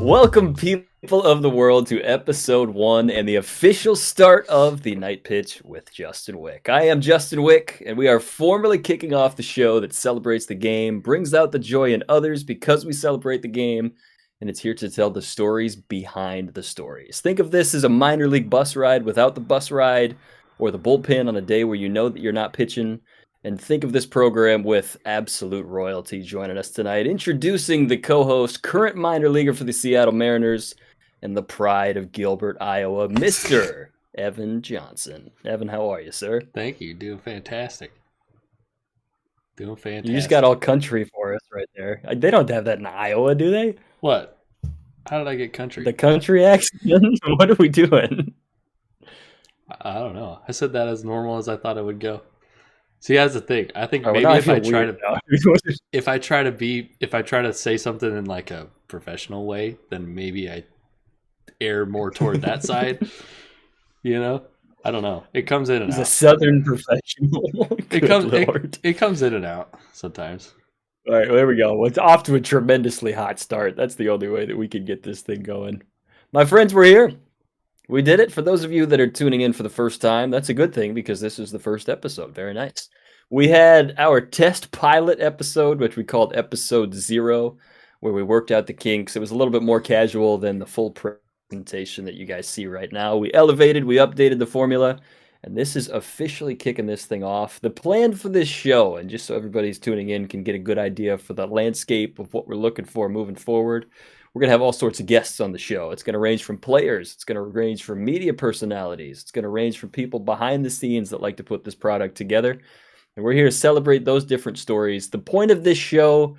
Welcome, people of the world, to episode 1 and the official start of the Night Pitch with Justin Wick. I am Justin Wick, and we are formally kicking off the show that celebrates the game, brings out the joy in others because we celebrate the game, and it's here to tell the stories behind the stories. Think of this as a minor league bus ride without the bus ride, or the bullpen on a day where you know that you're not pitching. And think of this program with absolute royalty joining us tonight, introducing the co-host, current minor leaguer for the Seattle Mariners, and the pride of Gilbert, Iowa, Mr. Evan Johnson. Evan, how are you, sir? Thank you. Doing fantastic. Doing fantastic. You just got all country for us right there. They don't have that in Iowa, do they? What? How did I get country? The country accent? What are we doing? I don't know. I said that as normal as I thought it would go. See, that's the thing. I think maybe well, if I try to say something in like a professional way, then maybe I err more toward that side. You know? I don't know. It comes in and He's out. a Southern professional. It comes in and out sometimes. All right, well, there we go. It's off to a tremendously hot start. That's the only way that we can get this thing going. My friends, we're here. We did it. For those of you that are tuning in for the first time, that's a good thing because this is the first episode. Very nice. We had our test pilot episode, which we called episode 0, where we worked out the kinks. It was a little bit more casual than the full presentation that you guys see right now. We elevated, we updated the formula, and this is officially kicking this thing off. The plan for this show, and just so everybody's tuning in can get a good idea for the landscape of what we're looking for moving forward, we're going to have all sorts of guests on the show. It's going to range from players. It's going to range from media personalities. It's going to range from people behind the scenes that like to put this product together. And we're here to celebrate those different stories. The point of this show,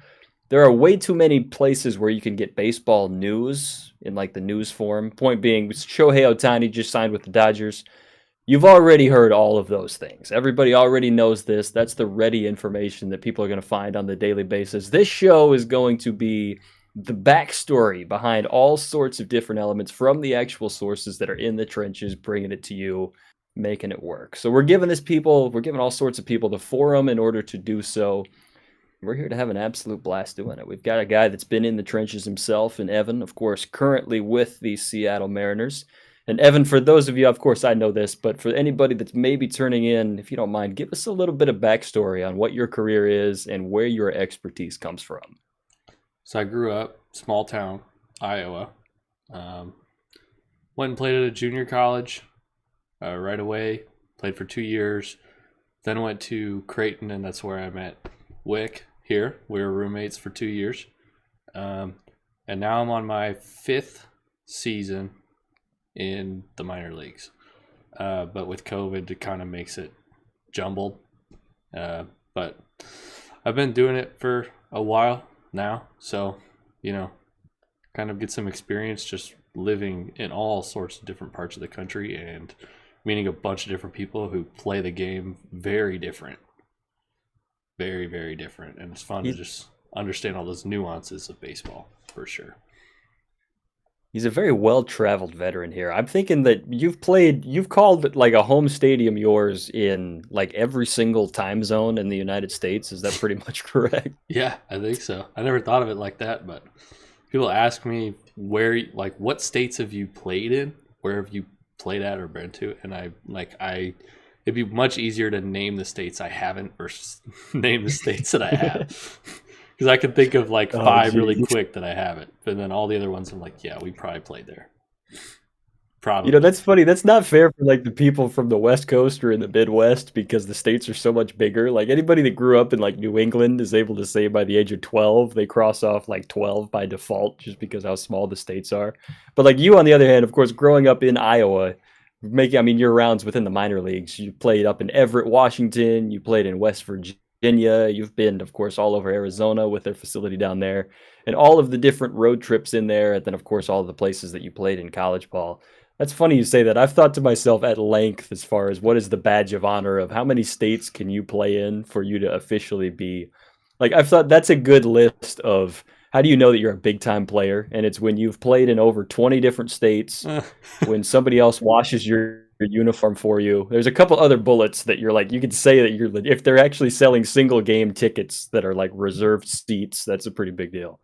there are way too many places where you can get baseball news in like the news form. Point being, Shohei Ohtani just signed with the Dodgers. You've already heard all of those things. Everybody already knows this. That's the ready information that people are going to find on the daily basis. This show is going to be the backstory behind all sorts of different elements from the actual sources that are in the trenches, bringing it to you, making it work. So we're giving all sorts of people the forum in order to do so. We're here to have an absolute blast doing it. We've got a guy that's been in the trenches himself, and Evan, of course, currently with the Seattle Mariners. And Evan, for those of you, of course, I know this, but for anybody that's maybe turning in, if you don't mind, give us a little bit of backstory on what your career is and where your expertise comes from. So I grew up, small town, Iowa. Went and played at a junior college right away. Played for 2 years. Then went to Creighton, and that's where I met Wick here. We were roommates for 2 years. And now I'm on my 5th season in the minor leagues. But with COVID, it kind of makes it jumbled. But I've been doing it for a while now, so kind of get some experience just living in all sorts of different parts of the country and meeting a bunch of different people who play the game very different, very, very different, and it's fun to just understand all those nuances of baseball for sure. He's a very well-traveled veteran here. I'm thinking that you've called like a home stadium yours in like every single time zone in the United States. Is that pretty much correct? Yeah, I think so. I never thought of it like that, but people ask me what states have you played in? Where have you played at or been to? And it'd be much easier to name the states I haven't versus name the states that I have. Because I can think of like 5 really quick that I haven't. But then all the other ones I'm like, yeah, we probably played there. Probably. That's funny. That's not fair for like the people from the West Coast or in the Midwest because the states are so much bigger. Like anybody that grew up in like New England is able to say by the age of 12, they cross off like 12 by default just because how small the states are. But like you, on the other hand, of course, growing up in Iowa, your rounds within the minor leagues, you played up in Everett, Washington, you played in West Virginia. You've been, of course, all over Arizona with their facility down there and all of the different road trips in there. And then, of course, all of the places that you played in college ball. That's funny you say that. I've thought to myself at length as far as what is the badge of honor of how many states can you play in for you to officially be like, I've thought that's a good list of how do you know that you're a big time player? And it's when you've played in over 20 different states, when somebody else washes your uniform for you. There's a couple other bullets that you're like, you could say that you're, if they're actually selling single game tickets that are like reserved seats, that's a pretty big deal.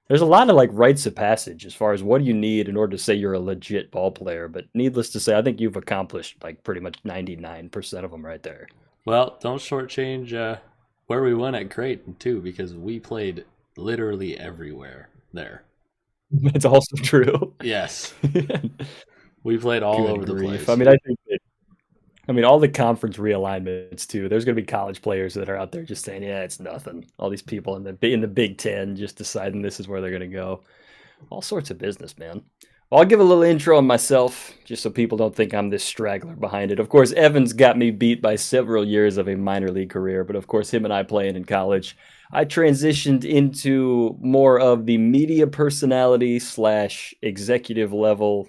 There's a lot of like rites of passage as far as what do you need in order to say you're a legit ball player. But needless to say, I think you've accomplished like pretty much 99% of them right there. Well, don't shortchange where we went at Creighton too, because we played literally everywhere there. It's also true. Yes, we played all Good over the grief. I place. mean, I think that, I mean, all the conference realignments too. There's going to be college players that are out there just saying, "Yeah, it's nothing." All these people in the Big Ten just deciding this is where they're going to go. All sorts of business, man. Well, I'll give a little intro on myself, just so people don't think I'm this straggler behind it. Of course, Evans got me beat by several years of a minor league career, but of course, him and I playing in college, I transitioned into more of the media personality slash executive level.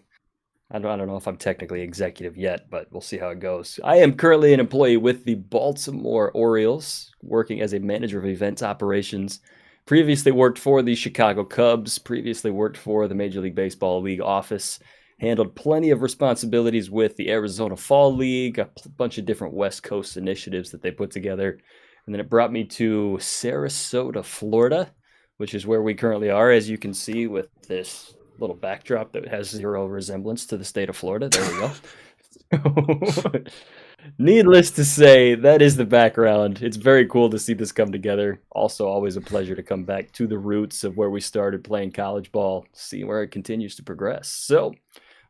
I don't know if I'm technically executive yet, but we'll see how it goes. I am currently an employee with the Baltimore Orioles, working as a manager of events operations. Previously worked for the Chicago Cubs, previously worked for the Major League Baseball League office, handled plenty of responsibilities with the Arizona Fall League, a bunch of different West Coast initiatives that they put together. And then it brought me to Sarasota, Florida, which is where we currently are, as you can see with this little backdrop that has zero resemblance to the state of Florida. There we go. Needless to say, that is the background. It's very cool to see this come together. Also, always a pleasure to come back to the roots of where we started playing college ball, see where it continues to progress. So,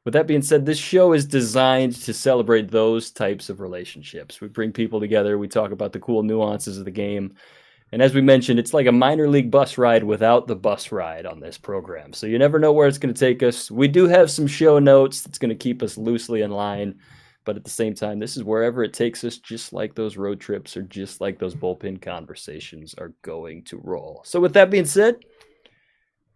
with that being said, this show is designed to celebrate those types of relationships. We bring people together, we talk about the cool nuances of the game, and as we mentioned, it's like a minor league bus ride without the bus ride on this program. So you never know where it's going to take us. We do have some show notes that's going to keep us loosely in line. But at the same time, this is wherever it takes us, just like those road trips or just like those bullpen conversations are going to roll. So with that being said,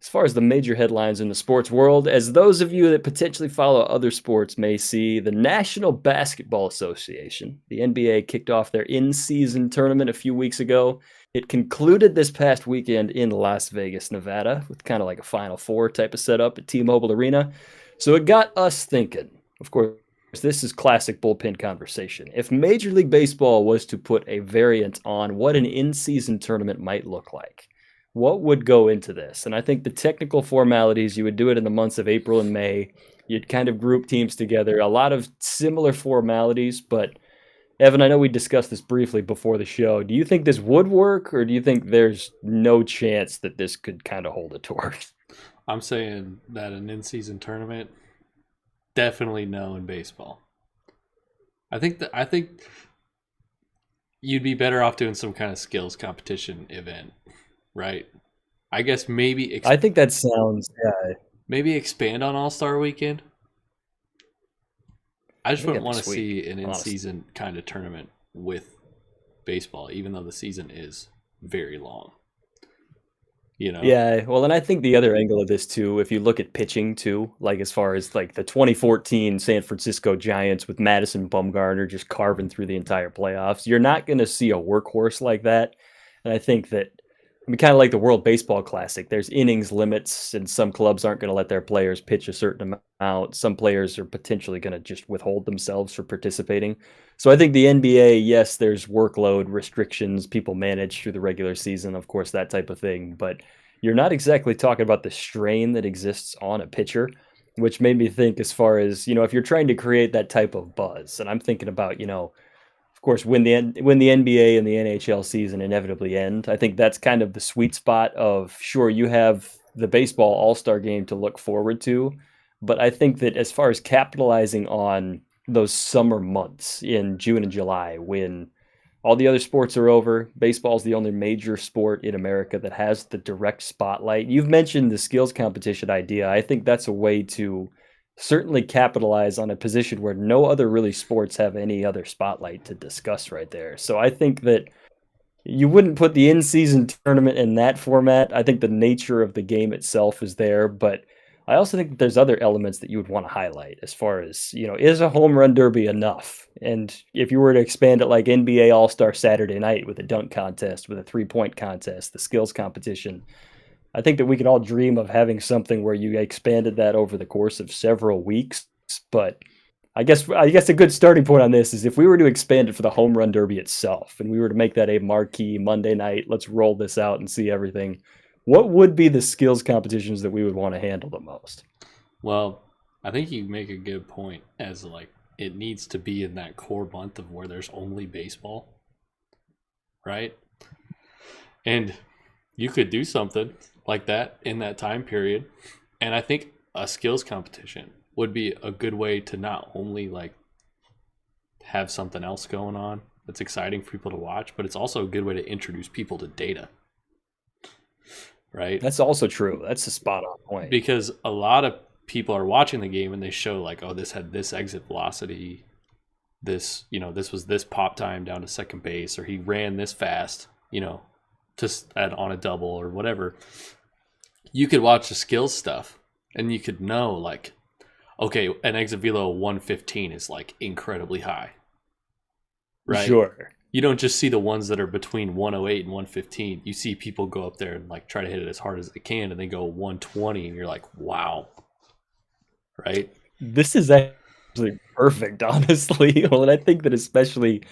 as far as the major headlines in the sports world, as those of you that potentially follow other sports may see, the National Basketball Association, the NBA, kicked off their in-season tournament a few weeks ago. It concluded this past weekend in Las Vegas, Nevada, with kind of like a Final Four type of setup at T-Mobile Arena. So it got us thinking. Of course, this is classic bullpen conversation. If Major League Baseball was to put a variant on what an in-season tournament might look like, what would go into this? And I think the technical formalities, you would do it in the months of April and May. You'd kind of group teams together, a lot of similar formalities. But Evan, I know we discussed this briefly before the show. Do you think this would work, or do you think there's no chance that this could kind of hold a torch? I'm saying that an in-season tournament, definitely no in baseball. I think you'd be better off doing some kind of skills competition event, right? I guess I think that sounds, yeah, maybe expand on All Star Weekend. I I just think wouldn't that'd be want to sweet, see an honestly. in-season kind of tournament with baseball, even though the season is very long. You know, Yeah, well, and I think the other angle of this too, if you look at pitching too, like as far as like the 2014 San Francisco Giants with Madison Bumgarner just carving through the entire playoffs, you're not going to see a workhorse like that. And I think that, I mean, kind of like the World Baseball Classic, there's innings limits, and some clubs aren't going to let their players pitch a certain amount. Some players are potentially going to just withhold themselves for participating. So I think the NBA, yes, there's workload restrictions, people manage through the regular season, of course, that type of thing. But you're not exactly talking about the strain that exists on a pitcher, which made me think as far as, if you're trying to create that type of buzz, and I'm thinking about, of course, when the NBA and the NHL season inevitably end, I think that's kind of the sweet spot of sure you have the baseball All-Star game to look forward to, but I think that as far as capitalizing on those summer months in June and July when all the other sports are over, baseball is the only major sport in America that has the direct spotlight. You've mentioned the skills competition idea. I think that's a way to certainly capitalize on a position where no other really sports have any other spotlight to discuss right there. So I think that you wouldn't put the in-season tournament in that format. I think the nature of the game itself is there, but I also think that there's other elements that you would want to highlight as far as, is a home run derby enough? And if you were to expand it like NBA All-Star Saturday night with a dunk contest, with a three-point contest, the skills competition, I think that we could all dream of having something where you expanded that over the course of several weeks. But I guess a good starting point on this is if we were to expand it for the home run derby itself, and we were to make that a marquee Monday night, let's roll this out and see everything. What would be the skills competitions that we would want to handle the most? Well, I think you make a good point as like it needs to be in that core month of where there's only baseball, right? And you could do something like that in that time period. And I think a skills competition would be a good way to not only like have something else going on that's exciting for people to watch, but it's also a good way to introduce people to data, right? That's also true. That's a spot on point. Because a lot of people are watching the game and they show like, oh, this had this exit velocity, this, this was this pop time down to second base, or he ran this fast, just on a double or whatever. You could watch the skills stuff and you could know like, okay, an exit velo 115 is like incredibly high, right? Sure. You don't just see the ones that are between 108 and 115. You see people go up there and like try to hit it as hard as they can, and they go 120, and you're like, wow, right? This is actually perfect, honestly. Well, and I think that especially,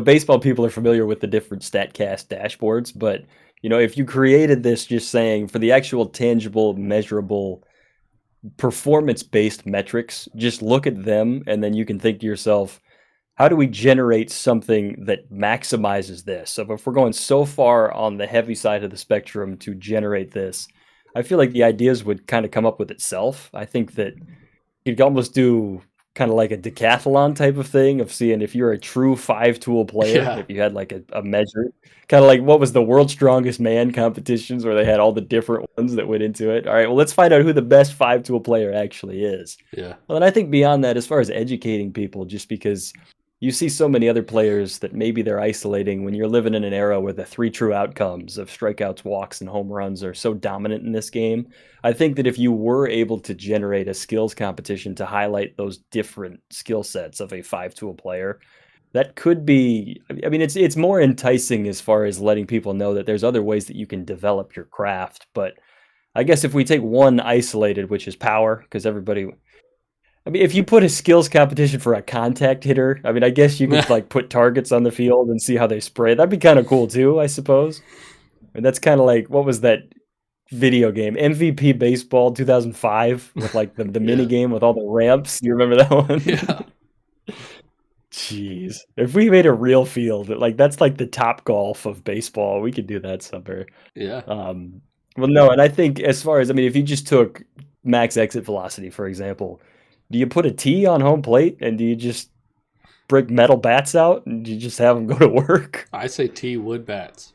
baseball people are familiar with the different StatCast dashboards, but if you created this just saying for the actual tangible, measurable, performance-based metrics, just look at them, and then you can think to yourself, how do we generate something that maximizes this? So if we're going so far on the heavy side of the spectrum to generate this, I feel like the ideas would kind of come up with itself. I think that you could almost do kind of like a decathlon type of thing of seeing if you're a true 5-tool player, Yeah. if you had like a measure, kind of like what was the world's strongest man competitions where they had all the different ones that went into it. All right, well, let's find out who the best 5-tool player actually is. Yeah. Well, and I think beyond that, as far as educating people, just because you see so many other players that maybe they're isolating when you're living in an era where the three true outcomes of strikeouts, walks, and home runs are so dominant in this game. I think that if you were able to generate a skills competition to highlight those different skill sets of a 5-tool player, that could be, I mean, it's more enticing as far as letting people know that there's other ways that you can develop your craft. But I guess if we take one isolated, which is power, because everybody, I mean, if you put a skills competition for a contact hitter, I mean, I guess you could like put targets on the field and see how they spray. That'd be kind of cool too, I suppose. And that's kind of like, what was that video game? MVP Baseball 2005 with like the mini Yeah. game with all the ramps. You remember that one? Yeah. Jeez. If we made a real field, like that's like the Top Golf of baseball, we could do that somewhere. Yeah. Well, no, and I think as far as, I mean, if you just took max exit velocity, for example, do you put a T on home plate and do you just break metal bats out and you just have them go to work? I say T wood bats.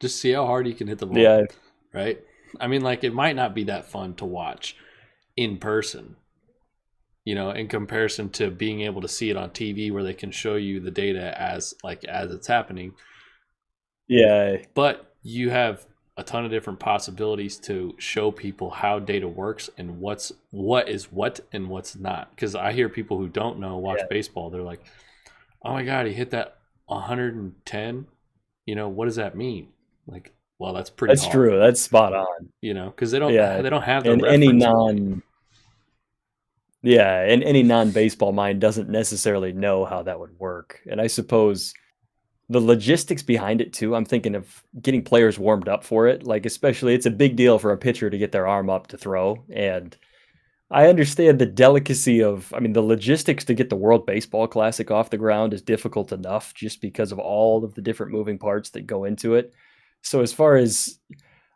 Just see how hard you can hit the ball. Yeah. Right? I mean, like, it might not be that fun to watch in person, in comparison to being able to see it on TV where they can show you the data as it's happening. Yeah. But you have a ton of different possibilities to show people how data works and what is what and what's not. Because I hear people who don't know watch baseball. They're like, "Oh my God, he hit that 110. What does that mean?" Like, well, that's pretty. That's hard, true. That's spot on. Because they don't have the and reference. and any non-baseball mind doesn't necessarily know how that would work. And I suppose the logistics behind it too, I'm thinking of getting players warmed up for it. Like, especially it's a big deal for a pitcher to get their arm up to throw. And I understand the delicacy of, I mean, the logistics to get the World Baseball Classic off the ground is difficult enough just because of all of the different moving parts that go into it. So as far as,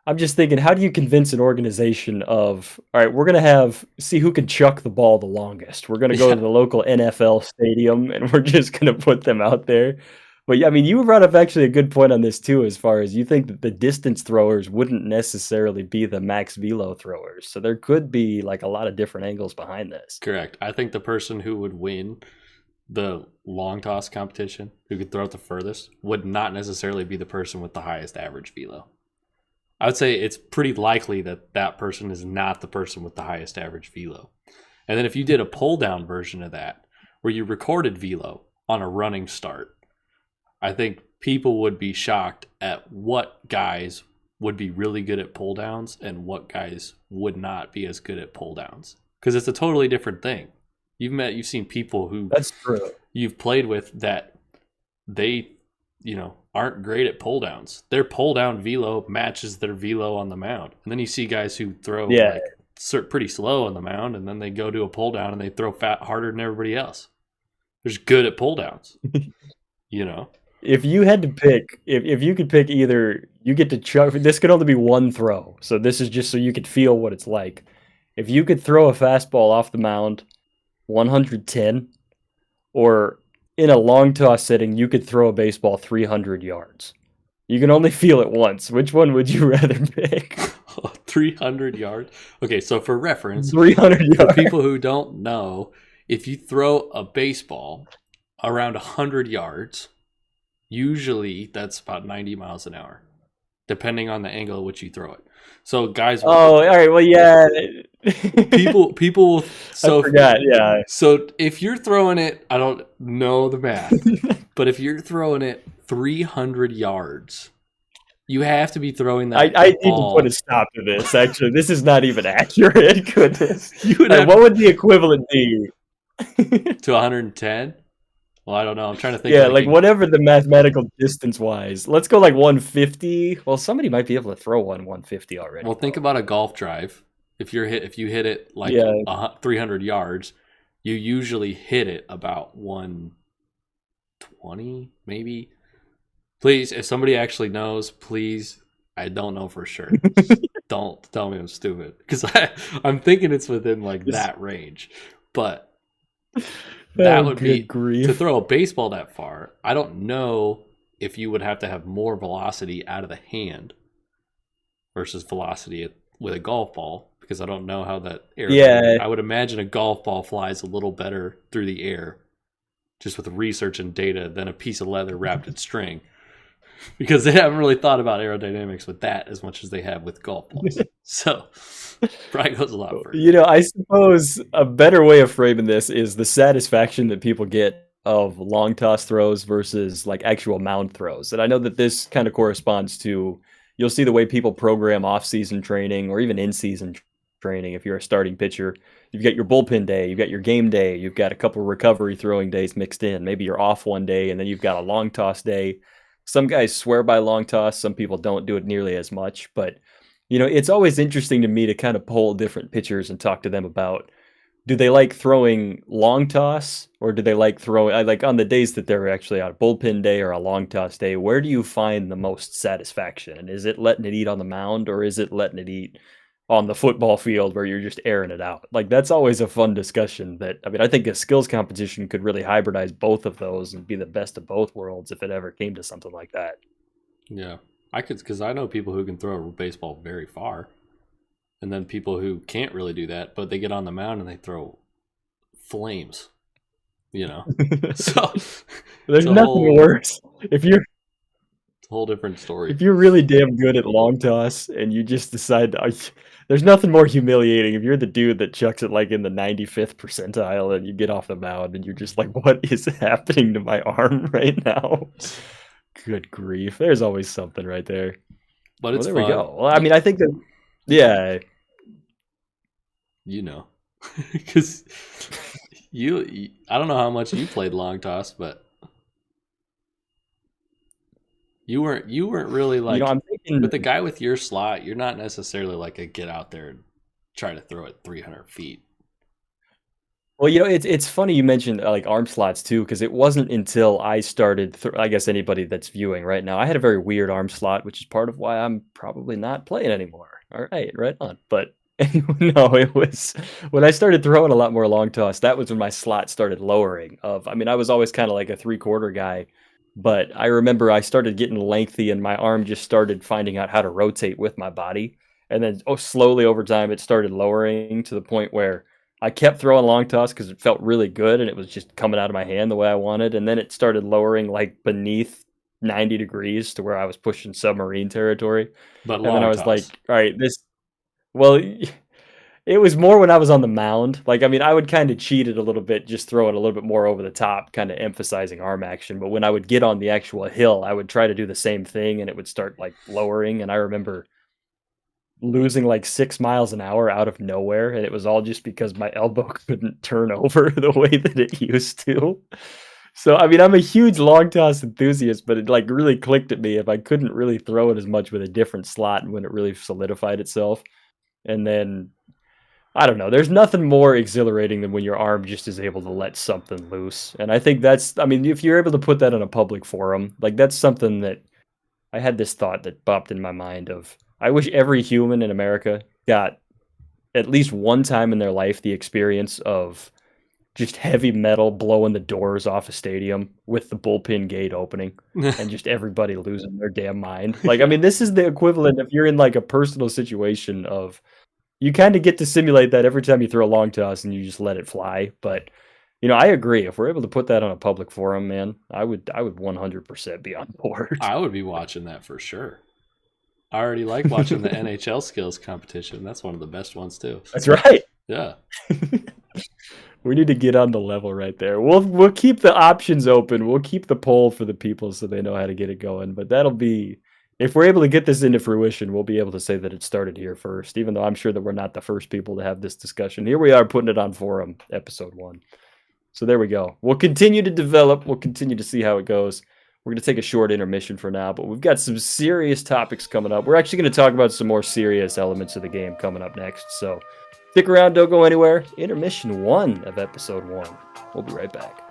I'm just thinking, how do you convince an organization of, all right, we're going to see who can chuck the ball the longest. We're going to go to the local NFL stadium and we're just going to put them out there. But yeah, I mean, you brought up actually a good point on this too, as far as you think that the distance throwers wouldn't necessarily be the max velo throwers. So there could be like a lot of different angles behind this. Correct. I think the person who would win the long toss competition, who could throw it the furthest, would not necessarily be the person with the highest average velo. I would say it's pretty likely that that person is not the person with the highest average velo. And then if you did a pull down version of that, where you recorded velo on a running start, I think people would be shocked at what guys would be really good at pull downs and what guys would not be as good at pull downs. Because it's a totally different thing. You've seen people who That's true. you've played with that they aren't great at pull downs. Their pull down velo matches their velo on the mound. And then you see guys who throw Yeah. pretty slow on the mound, and then they go to a pull down and they throw harder than everybody else. They're just good at pull downs. If you had to pick, if you could pick either, you get to chuck. This could only be one throw, so this is just so you could feel what it's like. If you could throw a fastball off the mound, 110, or in a long toss setting, you could throw a baseball 300 yards. You can only feel it once. Which one would you rather pick? 300 yards. Okay, so for reference, 300 for yards. people who don't know, if you throw a baseball around 100 yards, usually that's about 90 miles an hour, depending on the angle at which you throw it. So guys, Oh, all right. Well, yeah. people. So I forgot. Yeah. So if you're throwing it, I don't know the math, but if you're throwing it 300 yards, you have to be throwing that. I need to put a stop to this. Actually, this is not even accurate. Goodness. What would the equivalent be to 110? Well, I don't know. I'm trying to think. Yeah, like whatever the mathematical distance wise. Let's go like 150. Well, somebody might be able to throw 150 already. Well, think about a golf drive. If you hit it like 300 yards, you usually hit it about 120, maybe. Please, if somebody actually knows, please. I don't know for sure. Don't tell me I'm stupid, because I'm thinking it's within like that range, but. That would be to throw a baseball that far. I don't know if you would have to have more velocity out of the hand versus velocity with a golf ball, because I don't know how that air. Yeah. I would imagine a golf ball flies a little better through the air, just with research and data, than a piece of leather wrapped in string, because they haven't really thought about aerodynamics with that as much as they have with golf balls. So. Probably goes a lot further. I suppose a better way of framing this is the satisfaction that people get of long toss throws versus like actual mound throws. And I know that this kind of corresponds to, you'll see the way people program off-season training or even in-season training. If you're a starting pitcher, you've got your bullpen day, you've got your game day, you've got a couple of recovery throwing days mixed in. Maybe you're off one day and then you've got a long toss day. Some guys swear by long toss. Some people don't do it nearly as much, but it's always interesting to me to kind of poll different pitchers and talk to them about, do they like throwing long toss, or do they like throwing, like on the days that they're actually on a bullpen day or a long toss day, where do you find the most satisfaction? And is it letting it eat on the mound, or is it letting it eat on the football field where you're just airing it out? Like, that's always a fun discussion I think a skills competition could really hybridize both of those and be the best of both worlds if it ever came to something like that. Yeah. Because I know people who can throw a baseball very far, and then people who can't really do that, but they get on the mound and they throw flames, So there's nothing worse if you're. It's a whole different story. If you're really damn good at long toss and you just decide there's nothing more humiliating if you're the dude that chucks it like in the 95th percentile and you get off the mound and you're just like, what is happening to my arm right now? Good grief. There's always something right there. But it's there fun. We go. Well, I mean, I think that, yeah. Because I don't know how much you played long toss, but you weren't really like, I'm thinking, with the guy with your slot, you're not necessarily like a get out there and try to throw it 300 feet. Well, it's funny you mentioned like arm slots too, because it wasn't until I started, I guess anybody that's viewing right now, I had a very weird arm slot, which is part of why I'm probably not playing anymore. All right on. But no, it was when I started throwing a lot more long toss, that was when my slot started lowering. I was always kind of like a 3/4 guy, but I remember I started getting lengthy and my arm just started finding out how to rotate with my body. And then slowly over time, it started lowering to the point where I kept throwing long toss because it felt really good and it was just coming out of my hand the way I wanted. And then it started lowering like beneath 90 degrees to where I was pushing submarine territory. But and then I was like, all right, it was more when I was on the mound. I would kind of cheat it a little bit, just throw it a little bit more over the top, kind of emphasizing arm action. But when I would get on the actual hill, I would try to do the same thing and it would start like lowering. And I remember losing like 6 miles an hour out of nowhere, and it was all just because my elbow couldn't turn over the way that it used to. So, I mean, I'm a huge long toss enthusiast, but it like really clicked at me if I couldn't really throw it as much with a different slot when it really solidified itself. And then I don't know. There's nothing more exhilarating than when your arm just is able to let something loose. And I think that's, I mean, if you're able to put that on a public forum, like that's something that I had this thought that popped in my mind of I wish every human in America got at least one time in their life the experience of just heavy metal blowing the doors off a stadium with the bullpen gate opening and just everybody losing their damn mind. Like, I Yeah. mean, this is the equivalent if you're in like a personal situation of you kind of get to simulate that every time you throw a long toss and you just let it fly. But I agree. If we're able to put that on a public forum, man, I would 100% be on board. I would be watching that for sure. I already like watching the NHL skills competition. That's one of the best ones too. That's right. Yeah. We need to get on the level right there. We'll keep the options open. We'll keep the poll for the people so they know how to get it going. But that'll be if we're able to get this into fruition, we'll be able to say that it started here first, even though I'm sure that we're not the first people to have this discussion. Here we are putting it on forum, episode 1. So there we go. We'll continue to develop. We'll continue to see how it goes. We're going to take a short intermission for now, but we've got some serious topics coming up. We're actually going to talk about some more serious elements of the game coming up next. So stick around. Don't go anywhere. Intermission 1 of episode 1. We'll be right back.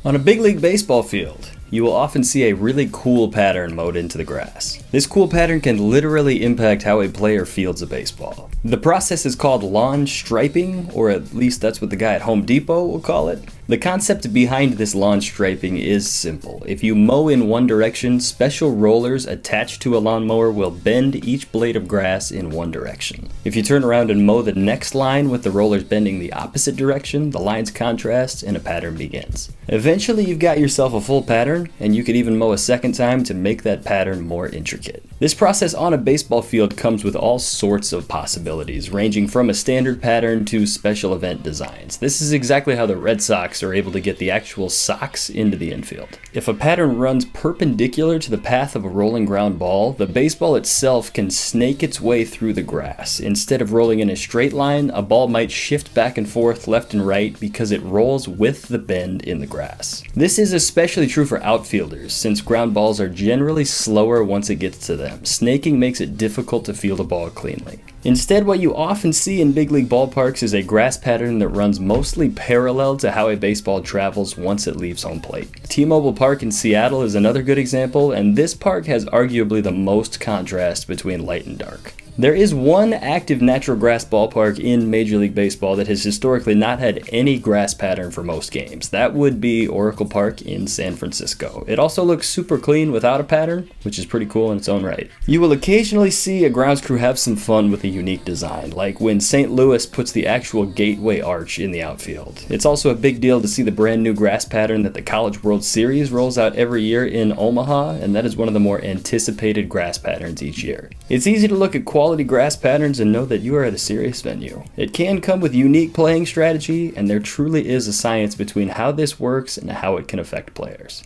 On a big league baseball field, you will often see a really cool pattern mowed into the grass. This cool pattern can literally impact how a player fields a baseball. The process is called lawn striping, or at least that's what the guy at Home Depot will call it. The concept behind this lawn striping is simple. If you mow in one direction, special rollers attached to a lawnmower will bend each blade of grass in one direction. If you turn around and mow the next line with the rollers bending the opposite direction, the lines contrast and a pattern begins. Eventually you've got yourself a full pattern, and you could even mow a second time to make that pattern more intricate. This process on a baseball field comes with all sorts of possibilities, ranging from a standard pattern to special event designs. This is exactly how the Red Sox are able to get the actual socks into the infield. If a pattern runs perpendicular to the path of a rolling ground ball, the baseball itself can snake its way through the grass. Instead of rolling in a straight line, a ball might shift back and forth left and right because it rolls with the bend in the grass. This is especially true for outfielders, since ground balls are generally slower once it gets to them. Snaking makes it difficult to field a ball cleanly. Instead, what you often see in big league ballparks is a grass pattern that runs mostly parallel to how a baseball travels once it leaves home plate. T-Mobile Park in Seattle is another good example, and this park has arguably the most contrast between light and dark. There is one active natural grass ballpark in Major League Baseball that has historically not had any grass pattern for most games. That would be Oracle Park in San Francisco. It also looks super clean without a pattern, which is pretty cool in its own right. You will occasionally see a grounds crew have some fun with a unique design, like when St. Louis puts the actual gateway arch in the outfield. It's also a big deal to see the brand new grass pattern that the College World Series rolls out every year in Omaha, and that is one of the more anticipated grass patterns each year. It's easy to look at quality grass patterns and know that you are at a serious venue. It can come with unique playing strategy, and there truly is a science between how this works and how it can affect players.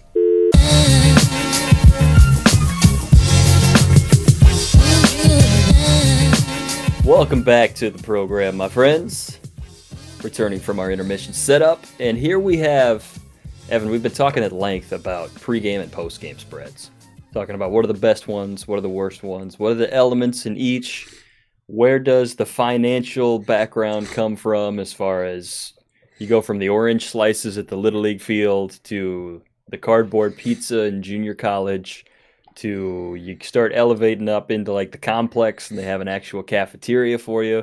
Welcome back to the program, my friends. Returning from our intermission setup, and here we have, Evan, we've been talking at length about pregame and postgame spreads. Talking about what are the best ones, what are the worst ones, what are the elements in each, where does the financial background come from as far as you go from the orange slices at the Little League field to the cardboard pizza in junior college to you start elevating up into like the complex and they have an actual cafeteria for you.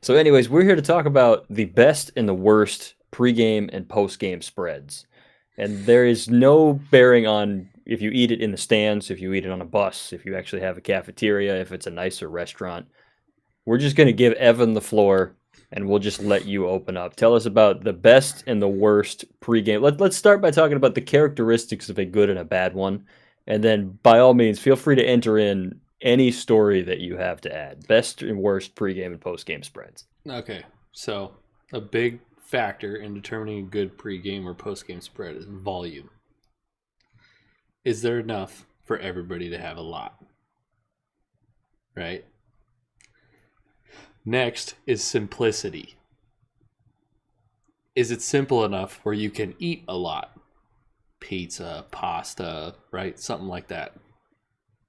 So anyways, we're here to talk about the best and the worst pregame and postgame spreads. And there is no bearing on if you eat it in the stands, if you eat it on a bus, if you actually have a cafeteria, if it's a nicer restaurant. We're just going to give Evan the floor, and we'll just let you open up. Tell us about the best and the worst pregame. Let's start by talking about the characteristics of a good and a bad one. And then, by all means, feel free to enter in any story that you have to add. Best and worst pregame and postgame spreads. Okay, so a big factor in determining a good pregame or postgame spread is volume. is there enough for everybody to have a lot? Right? Next is simplicity. Is it simple enough where you can eat a lot? Pizza, pasta, right? Something like that.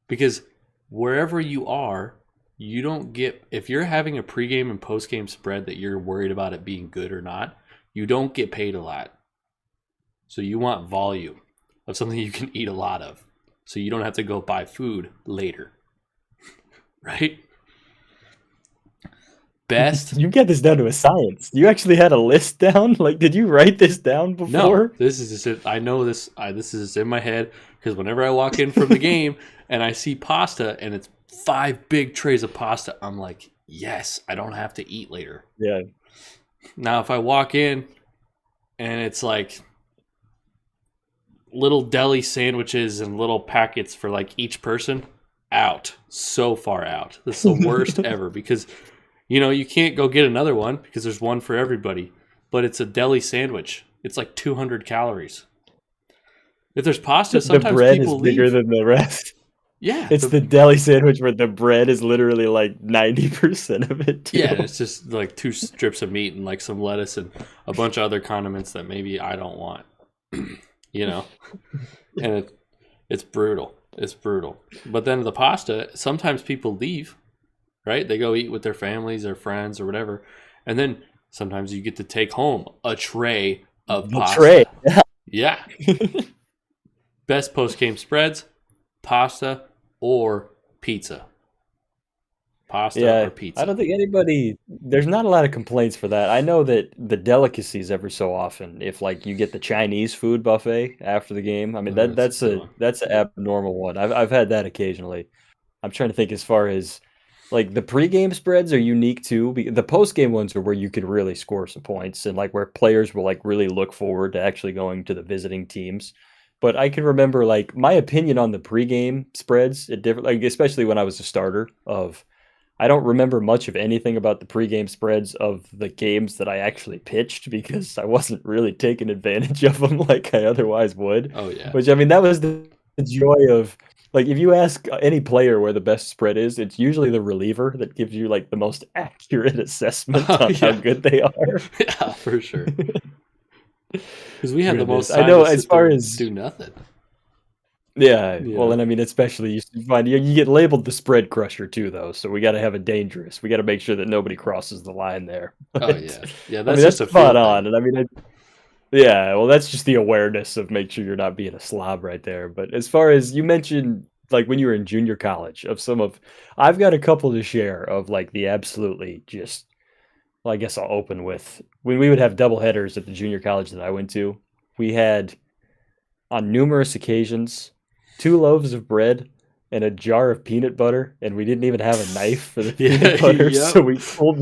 Because wherever you are, you don't get, if you're having a pregame and postgame spread that you're worried about it being good or not, you don't get paid a lot. So you want volume of something you can eat a lot of. So you don't have to go buy food later. Right? Best. You get this down to a science. You actually had a list down? Like, did you write this down before? No, this is just it. I know this. This is in my head because whenever I walk in from the game and I see pasta and it's 5 big trays of pasta, I'm like, yes, I don't have to eat later. Yeah. Now, if I walk in and it's like little deli sandwiches and little packets for like each person, out. So far out. This is the worst ever because, you know, you can't go get another one because there's one for everybody. But it's a deli sandwich. It's like 200 calories. If there's pasta, sometimes the bread people is bigger leave. than the rest. Yeah. It's the deli sandwich where the bread is literally like 90% of it, too. Yeah, it's just like 2 strips of meat and like some lettuce and a bunch of other condiments that maybe I don't want. You know? And it's brutal. It's brutal. But then the pasta, sometimes people leave, right? They go eat with their families or friends or whatever. And then sometimes you get to take home a tray of pasta. Tray. Yeah. Best post-game spreads, pasta or pizza. Pasta or pizza. I don't think there's not a lot of complaints for that. I know that the delicacies every so often, if like you get the Chinese food buffet after the game, I mean that's an abnormal one. I've had that occasionally. I'm trying to think as far as like the pregame spreads are unique too. The postgame ones are where you could really score some points and like where players will like really look forward to actually going to the visiting teams. But I can remember like my opinion on the pregame spreads, it different like especially when I was a starter of I don't remember much of anything about the pregame spreads of the games that I actually pitched because I wasn't really taking advantage of them like I otherwise would. Oh, yeah. Which, I mean, that was the joy of, like, if you ask any player where the best spread is, it's usually the reliever that gives you, like, the most accurate assessment on how good they are. Yeah, for sure. Because we had the most I know, as far as do nothing. Yeah, well, and I mean, especially you find you get labeled the spread crusher too, though. So we got to have a dangerous. We got to make sure that nobody crosses the line there. Oh yeah, yeah. That's just a spot on, and I mean, yeah. Well, that's just the awareness of make sure you're not being a slob right there. But as far as you mentioned, like when you were in junior college, I've got a couple to share of like the absolutely just. Well, I guess I'll open with when we would have double headers at the junior college that I went to. We had on numerous occasions 2 loaves of bread and a jar of peanut butter, and we didn't even have a knife for the peanut butter, so we pulled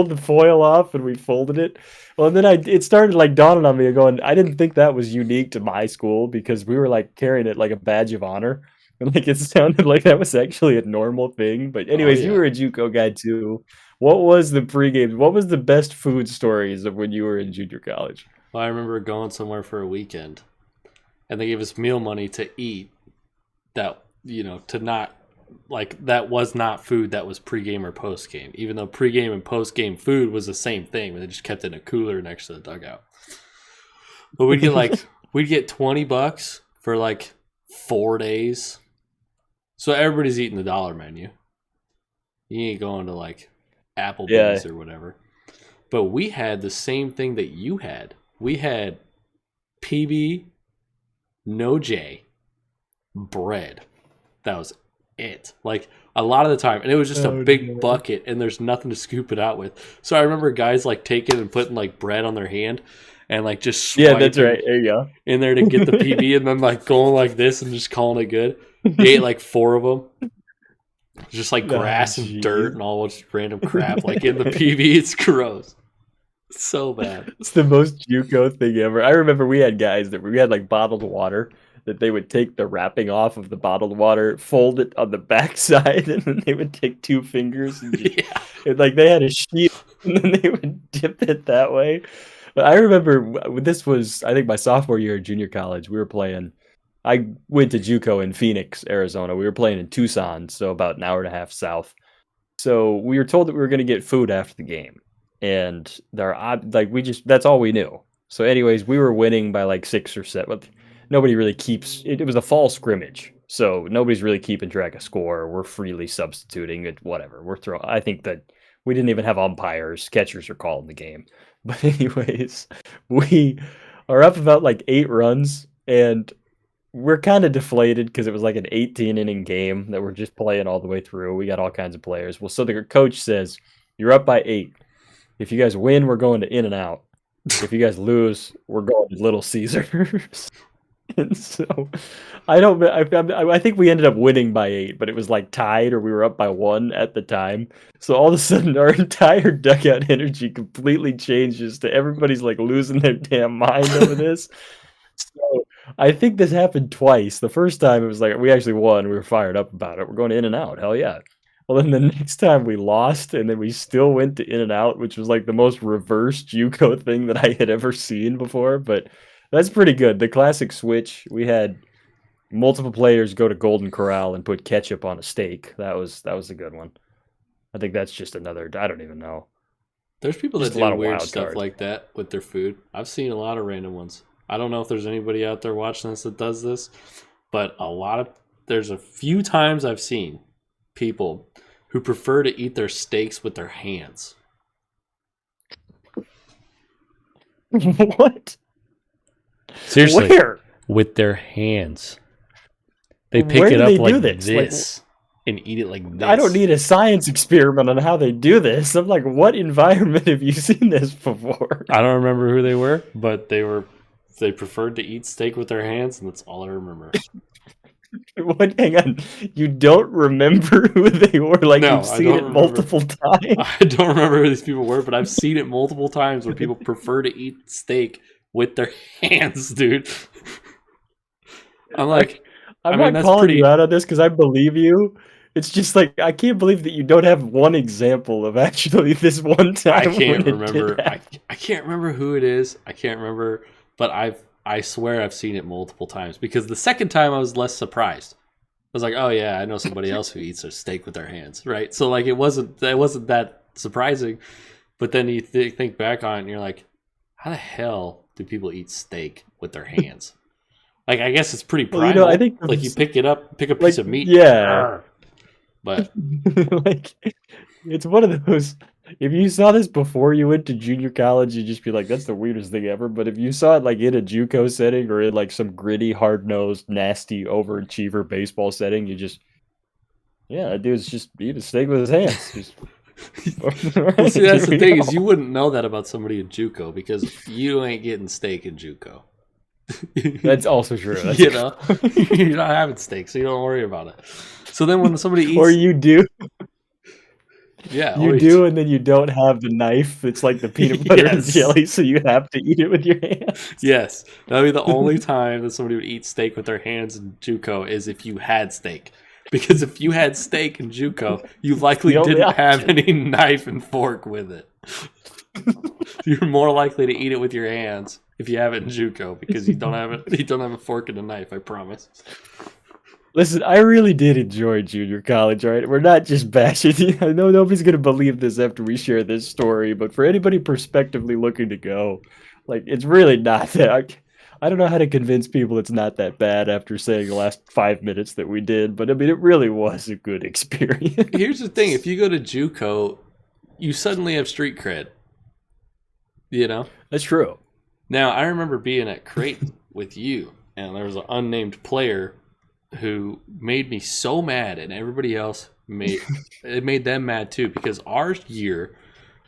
the foil off and we folded it. Well, and then it started like dawning on me going, I didn't think that was unique to my school because we were like carrying it like a badge of honor, and like it sounded like that was actually a normal thing. But anyways, you were a JUCO guy too. What was the pregame? What was the best food stories of when you were in junior college? Well, I remember going somewhere for a weekend, and they gave us meal money to eat that, you know, to not, like, that was not food that was pregame or postgame, even though pregame and postgame food was the same thing, but they just kept it in a cooler next to the dugout. But we'd get $20 for like 4 days. So everybody's eating the dollar menu. You ain't going to like Applebee's or whatever. But we had the same thing that you had. We had PB, no J, bread. That was it. Like a lot of the time. And it was just a big bucket and there's nothing to scoop it out with. So I remember guys like taking and putting like bread on their hand and like just swiping that's right. There you go. In there to get the PB and then like going like this and just calling it good. They ate like 4 of them. Just like grass and dirt and all just random crap like in the PB. It's gross. It's so bad. It's the most JUCO thing ever. I remember we had guys that we had like bottled water that they would take the wrapping off of the bottled water, fold it on the backside, and then they would take 2 fingers and just, like they had a sheet and then they would dip it that way. But I remember this was, I think, my sophomore year at junior college. We were playing I went to JUCO in Phoenix, Arizona. We were playing in Tucson, so about an hour and a half south. So we were told that we were going to get food after the game, and that's all we knew. So, anyways, we were winning by like 6 or 7. Nobody really keeps it. It was a fall scrimmage, so nobody's really keeping track of score. We're freely substituting it, whatever. We're throwing. I think that we didn't even have umpires. Catchers are calling the game. But anyways, we are up about like 8 runs, and we're kind of deflated because it was like an 18 inning game that we're just playing all the way through. We got all kinds of players. Well, so the coach says, "You're up by 8. If you guys win, we're going to In and Out. If you guys lose, we're going to Little Caesars." And so I think we ended up winning by 8, but it was like tied or we were up by 1 at the time. So all of a sudden our entire dugout energy completely changes to everybody's like losing their damn mind over this. So I think this happened twice. The first time it was like we actually won. We were fired up about it. We're going to In and Out. Hell yeah. Well, then the next time we lost, and then we still went to In and Out, which was like the most reverse JUCO thing that I had ever seen before. But that's pretty good. The classic switch. We had multiple players go to Golden Corral and put ketchup on a steak. That was a good one. I think that's just another. I don't even know. There's people Just that a lot do of weird wild stuff cards. like that with their food. I've seen a lot of random ones. I don't know if there's anybody out there watching this that does this, but there's a few times I've seen people who prefer to eat their steaks with their hands. What? Seriously, Where? with their hands. They pick Where it do up they like do this? this and eat it like this. I don't need a science experiment on how they do this. I'm like, what environment have you seen this before? I don't remember who they were, but they preferred to eat steak with their hands, and that's all I remember. What? Hang on. You don't remember who they were? Like No, you've I seen don't it remember. multiple times? I don't remember who these people were, but I've seen it multiple times where people prefer to eat steak with their hands, dude. I'm like, I'm mean, not that's calling pretty. you out on this because I believe you. It's just like I can't believe that you don't have one example of actually this one time. I can't when remember. It did happen. I can't remember who it is. I can't remember, but I swear I've seen it multiple times because the second time I was less surprised. I was like, oh yeah, I know somebody else who eats their steak with their hands, right? So like it wasn't that surprising, but then you think back on it and you're like, how the hell do people eat steak with their hands? Like I guess it's pretty primal. Well, I think like you pick a piece of meat, yeah. But like it's one of those. If you saw this before you went to junior college, you'd just be like, "That's the weirdest thing ever." But if you saw it like in a JUCO setting or in like some gritty, hard-nosed, nasty, overachiever baseball setting, yeah, that dude's just eat a steak with his hands. Just, well, see, that's the thing is you wouldn't know that about somebody in JUCO because you ain't getting steak in JUCO. That's also true. That's you're not having steak, so you don't worry about it. So then when somebody eats, or you do. Yeah, you do, and then you don't have the knife. It's like the peanut butter and jelly, so you have to eat it with your hands. Yes, that would be the only time that somebody would eat steak with their hands in JUCO is if you had steak. Because if you had steak in JUCO, you likely didn't have any knife and fork with it. You're more likely to eat it with your hands if you have it in JUCO because you don't have a fork and a knife. I promise. Listen, I really did enjoy junior college, all right? We're not just bashing. I know nobody's going to believe this after we share this story, but for anybody prospectively looking to go, like, it's really not that. I don't know how to convince people it's not that bad after saying the last 5 minutes that we did, but I mean, it really was a good experience. Here's the thing. If you go to JUCO, you suddenly have street cred. You know? That's true. Now, I remember being at Creighton with you, and there was an unnamed player who made me so mad, and everybody else made them mad too, because our year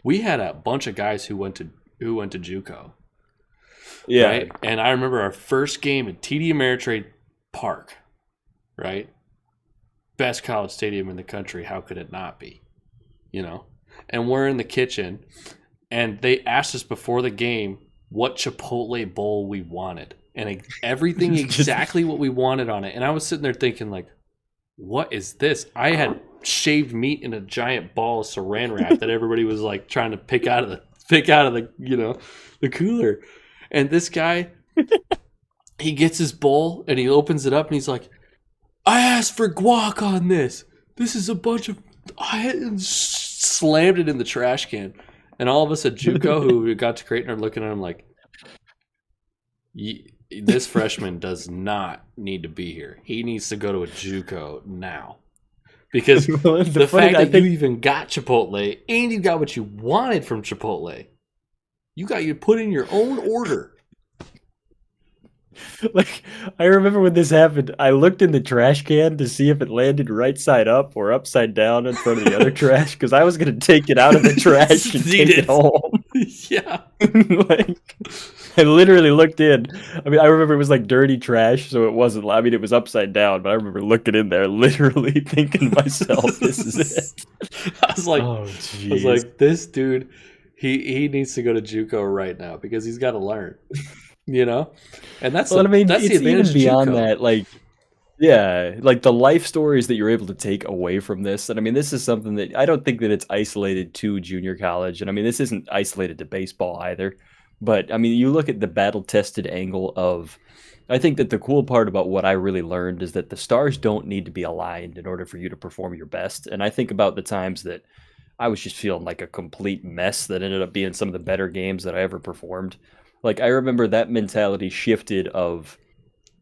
we had a bunch of guys who went to JUCO. Yeah. Right? And I remember our first game at TD Ameritrade Park, right? Best college stadium in the country. How could it not be? You know? And we're in the kitchen, and they asked us before the game what Chipotle bowl we wanted. And everything exactly what we wanted on it. And I was sitting there thinking, like, what is this? I had shaved meat in a giant ball of saran wrap that everybody was like trying to pick out of the the cooler. And this guy he gets his bowl and he opens it up and he's like, I asked for guac on this. This is a bunch of. I slammed it in the trash can. And all of us at JUCO who got to Creighton are looking at him like, this freshman does not need to be here. He needs to go to a JUCO now. Because the fact that you even got Chipotle and you got what you wanted from Chipotle, you put in your own order. Like, I remember when this happened, I looked in the trash can to see if it landed right side up or upside down in front of the other trash, because I was going to take it out of the trash and take it home. Yeah. Like, I literally looked in. I mean, I remember it was like dirty trash, so it wasn't. I mean, it was upside down, but I remember looking in there, literally thinking to myself, "This is it." I was like, this dude, he needs to go to JUCO right now because he's got to learn. You know, and that's well, I mean, that's it's the advantage even beyond of JUCO. that. Like, yeah, like the life stories that you're able to take away from this. And I mean, this is something that I don't think that it's isolated to junior college. And I mean, this isn't isolated to baseball either. But I mean, you look at the battle tested angle of, I think that the cool part about what I really learned is that the stars don't need to be aligned in order for you to perform your best. And I think about the times that I was just feeling like a complete mess that ended up being some of the better games that I ever performed. Like, I remember that mentality shifted of,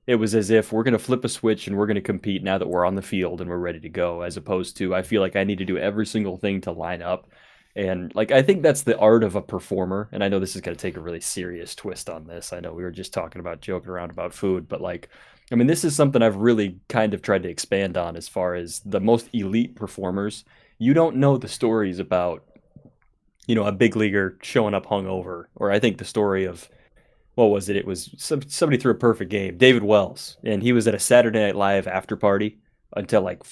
it was as if we're going to flip a switch and we're going to compete now that we're on the field and we're ready to go, as opposed to I feel like I need to do every single thing to line up. And like, I think that's the art of a performer. And I know this is going to take a really serious twist on this. I know we were just talking about joking around about food, but like, I mean, this is something I've really kind of tried to expand on as far as the most elite performers. You don't know the stories about, a big leaguer showing up hungover, or I think the story of, what was it? It was somebody threw a perfect game, David Wells, and he was at a Saturday Night Live after party until like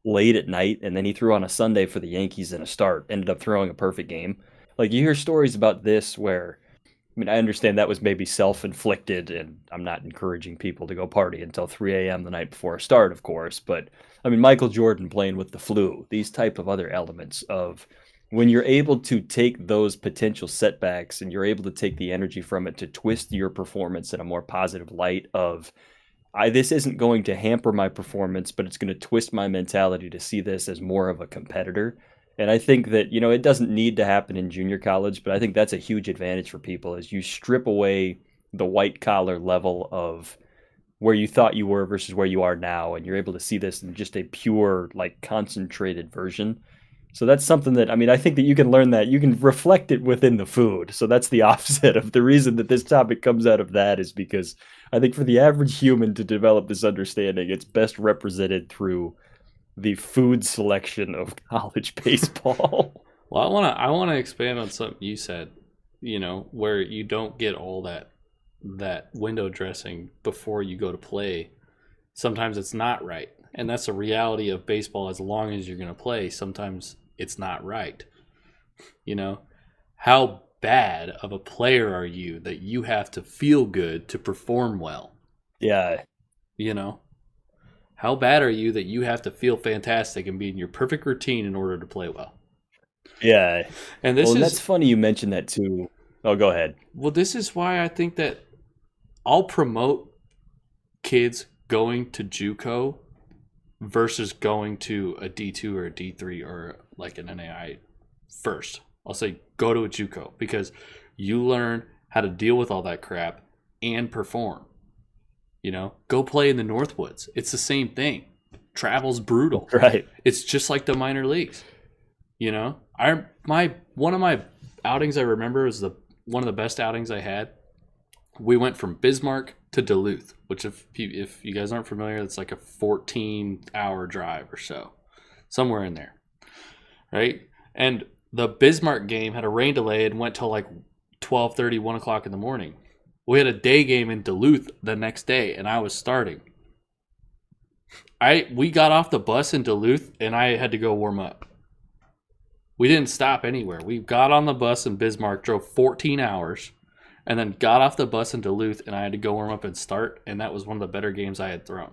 late at night, and then he threw on a Sunday for the Yankees in a start, ended up throwing a perfect game. Like, you hear stories about this where, I mean, I understand that was maybe self-inflicted, and I'm not encouraging people to go party until 3 a.m. the night before a start, of course, but I mean, Michael Jordan playing with the flu, these type of other elements of when you're able to take those potential setbacks and you're able to take the energy from it to twist your performance in a more positive light of, this isn't going to hamper my performance, but it's going to twist my mentality to see this as more of a competitor. And I think that, it doesn't need to happen in junior college, but I think that's a huge advantage for people as you strip away the white collar level of where you thought you were versus where you are now. And you're able to see this in just a pure, like, concentrated version. So that's something that, I mean, I think that you can learn that. You can reflect it within the food. So that's the opposite of the reason that this topic comes out of that, is because I think for the average human to develop this understanding, it's best represented through the food selection of college baseball. Well, I wanna expand on something you said, where you don't get all that window dressing before you go to play. Sometimes it's not right. And that's the reality of baseball. As long as you're going to play, sometimes it's not right. How bad of a player are you that you have to feel good to perform well? Yeah. How bad are you that you have to feel fantastic and be in your perfect routine in order to play well? Yeah. And that's funny you mentioned that too. Oh, go ahead. Well, this is why I think that I'll promote kids going to JUCO versus going to a D2 or a D3 or like an NAI first. I'll say go to a JUCO because you learn how to deal with all that crap and perform. Go play in the Northwoods. It's the same thing. Travel's brutal. Right. It's just like the minor leagues. One of my outings I remember was one of the best outings I had. We went from Bismarck to Duluth, which if you guys aren't familiar, it's like a 14-hour drive or so, somewhere in there, right? And the Bismarck game had a rain delay and went till like 12:30, 1 o'clock in the morning. We had a day game in Duluth the next day, and I was starting. We got off the bus in Duluth, and I had to go warm up. We didn't stop anywhere. We got on the bus in Bismarck, drove 14 hours, and then got off the bus in Duluth, and I had to go warm up and start, and that was one of the better games I had thrown.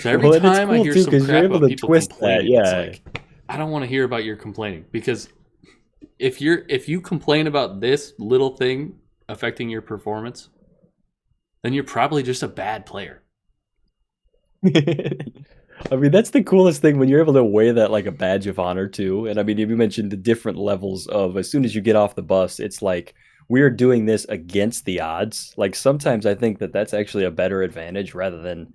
So every time I hear some crap about people complaining, it's like, I don't want to hear about your complaining, because if you complain about this little thing affecting your performance, then you're probably just a bad player. I mean, that's the coolest thing when you're able to wear that like a badge of honor too. And I mean, you mentioned the different levels of as soon as you get off the bus, it's like we're doing this against the odds. Like sometimes I think that that's actually a better advantage rather than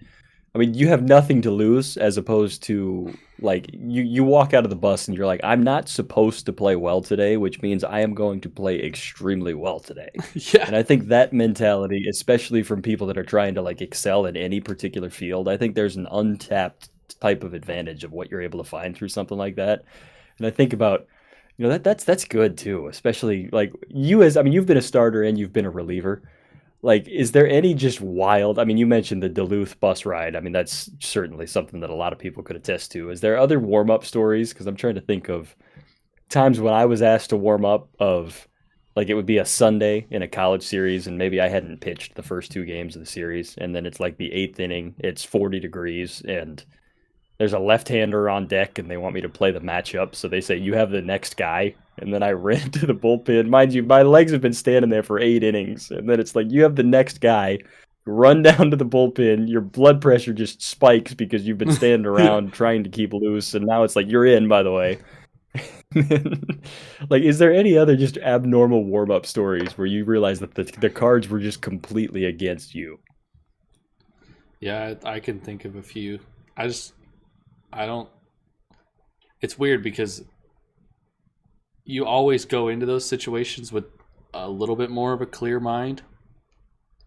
I mean, you have nothing to lose as opposed to like you walk out of the bus and you're like, I'm not supposed to play well today, which means I am going to play extremely well today. Yeah. And I think that mentality, especially from people that are trying to like excel in any particular field, I think there's an untapped type of advantage of what you're able to find through something like that. And I think about, that's good too, especially like you as I mean, you've been a starter and you've been a reliever. Like, is there any just wild? I mean, you mentioned the Duluth bus ride. I mean, that's certainly something that a lot of people could attest to. Is there other warm up stories? Because I'm trying to think of times when I was asked to warm up of like it would be a Sunday in a college series, and maybe I hadn't pitched the first two games of the series, and then it's like the eighth inning, it's 40 degrees, and there's a left-hander on deck and they want me to play the matchup. So they say, you have the next guy. And then I ran to the bullpen. Mind you, my legs have been standing there for 8 innings. And then it's like, you have the next guy. Run down to the bullpen. Your blood pressure just spikes because you've been standing Yeah. around trying to keep loose. And now it's like, you're in, by the way. Like, is there any other just abnormal warm-up stories where you realize that the cards were just completely against you? Yeah, I can think of a few. I just, I don't, it's weird because you always go into those situations with a little bit more of a clear mind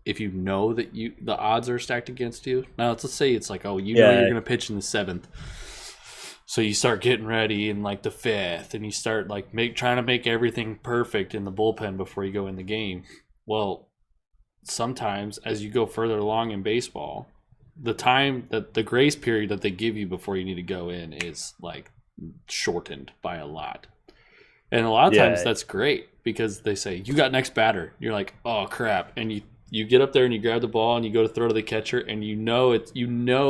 if you know that the odds are stacked against you. Now let's say it's like, oh, you know you're Yeah, gonna pitch in the seventh, so you start getting ready in like the fifth, and you start like trying to make everything perfect in the bullpen before you go in the game. Well, sometimes as you go further along in baseball, the time that the grace period that they give you before you need to go in is like shortened by a lot. And a lot of times yeah. that's great because they say, you got next batter. You're like, oh crap. And you get up there and you grab the ball and you go to throw to the catcher and you know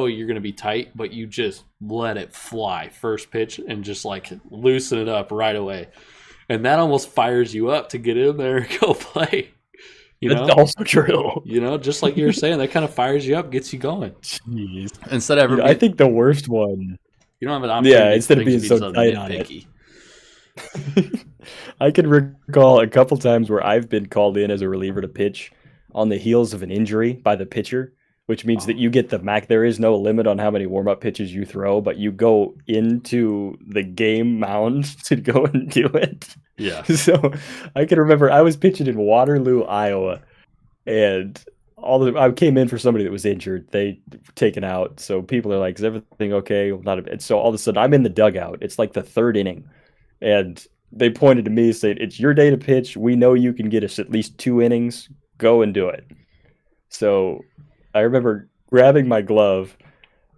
you're gonna be tight, but you just let it fly first pitch and just like loosen it up right away. And that almost fires you up to get in there and go play. You That's know? also true. Just like you were saying, that kind of fires you up, gets you going. Jeez. Instead of ever I being think the worst one. you don't have an Yeah, opportunity for instead of things to being be so so tight on it. nitpicky. I can recall a couple times where I've been called in as a reliever to pitch on the heels of an injury by the pitcher, which means that Oh, you get the max. There is no limit on how many warm up pitches you throw, but you go into the game mound to go and do it. yeah. So I can remember I was pitching in Waterloo, Iowa, and I came in for somebody that was injured. They were taken out, so people are like, "Is everything okay?" Well, not a bit. So all of a sudden, I'm in the dugout. It's like the third inning, and they pointed to me, saying, "It's your day to pitch. We know you can get us at least 2 innings. Go and do it." So I remember grabbing my glove.